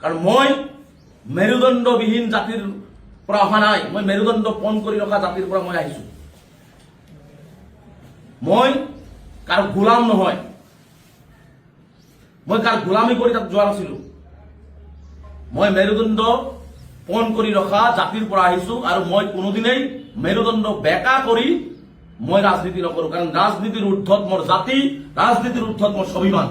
কাৰণ মই মেৰুদণ্ডবিহীন জাতিৰ পৰা অহা নাই, মই মেৰুদণ্ড পণ কৰি ৰখা জাতিৰ পৰা মই আহিছো। মই কাৰো গোলাম নহয়, মই কাৰো গোলামী কৰি তাত যোৱা নাছিলো। মই মেৰুদণ্ড পণ কৰি ৰখা জাতিৰ পৰা আহিছো আৰু মই কোনোদিনেই মেৰুদণ্ড বেকা কৰি মই ৰাজনীতি নকৰো। কাৰণ ৰাজনীতিৰ ঊৰ্ধত মোৰ জাতি, ৰাজনীতিৰ ঊৰ্ধত মোৰ স্বাভিমান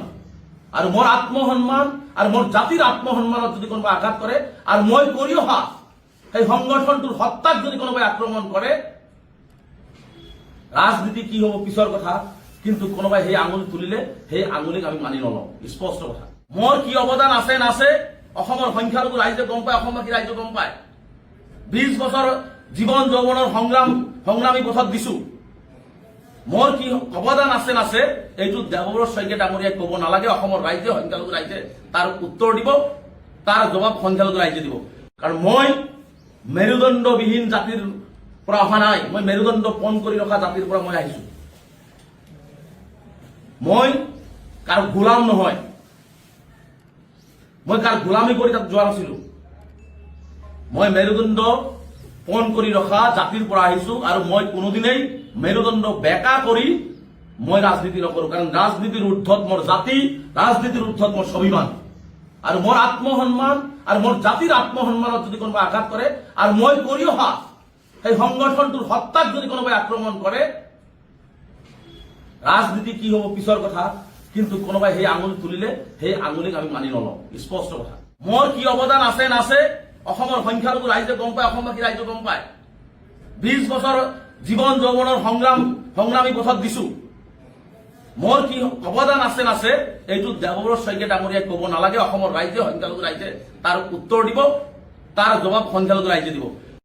আৰু মোৰ আত্মসন্মান আৰু মোৰ জাতিৰ আত্মসন্মানত যদি কোনোবাই আঘাত কৰে আৰু মই কৰি অহা সেই সংগঠনটোৰ সত্তাক যদি কোনোবাই আক্ৰমণ কৰে, ৰাজনীতি কি হব পিছৰ কথা, কিন্তু কোনোবাই সেই আঙুলি তুলিলে সেই আঙুলিক আমি মানি নলওঁ। স্পষ্ট কথা। মোৰ কি অৱদান আছে নাছে অসমৰ সংখ্যালঘু ৰাইজে গম পায়, অসমবাসী ৰাইজে গম পায়। 20 বছৰ জীৱন যৌৱনৰ সংগ্ৰামী পথত দিছো। মোৰ কি অৱদান আছে নাছে এইটো দেৱব্ৰত শইকীয়া ডাঙৰীয়াই কব নালাগে। অসমৰ ৰাইজে, সংখ্যালঘু ৰাইজে তাৰ উত্তৰ দিব, তাৰ জবাব সংখ্যালঘু ৰাইজে দিব। কাৰণ মই মেৰুদণ্ডবিহীন জাতিৰ পৰা অহা নাই, মই মেৰুদণ্ড পণ কৰি ৰখা জাতিৰ পৰা মই আহিছো। মই কাৰো গোলাম নহয়, মই কাৰো গোলামী কৰি তাত যোৱা নাছিলো। মই মেৰুদণ্ড পণ কৰি ৰখা জাতিৰ পৰা আহিছো আৰু মই কোনোদিনেই মেৰুদণ্ড বেকা কৰি মই ৰাজনীতি নকৰো। কাৰণ ৰাজনীতিৰ ঊৰ্ধত মোৰ জাতি, ৰাজনীতিৰ ঊৰ্ধত মোৰ স্বাভিমান আৰু মোৰ আত্মসন্মান আৰু মোৰ জাতিৰ আত্মসন্মানত যদি কোনোবাই আঘাত কৰে আৰু মই কৰি অহা সেই সংগঠনটোৰ সত্তাক যদি কোনোবাই আক্ৰমণ কৰে, ৰাজনীতি কি হব পিছৰ কথা, কিন্তু কোনোবাই সেই আঙুলি তুলিলে সেই আঙুলিক আমি মানি নলওঁ। স্পষ্ট কথা। মোৰ কি অৱদান আছে নাছে অসমৰ সংখ্যালঘু ৰাইজে গম পায়, অসমবাসী ৰাইজে গম পায়। 20 বছৰ জীৱন যৌৱনৰ সংগ্ৰামী পথত দিছো। মোৰ কি অৱদান আছে নাছে এইটো দেৱব্ৰত শইকীয়া ডাঙৰীয়াই কব নালাগে। অসমৰ ৰাইজে, সংখ্যালঘু ৰাইজে তাৰ উত্তৰ দিব, তাৰ জবাব সংখ্যালঘু ৰাইজে দিব।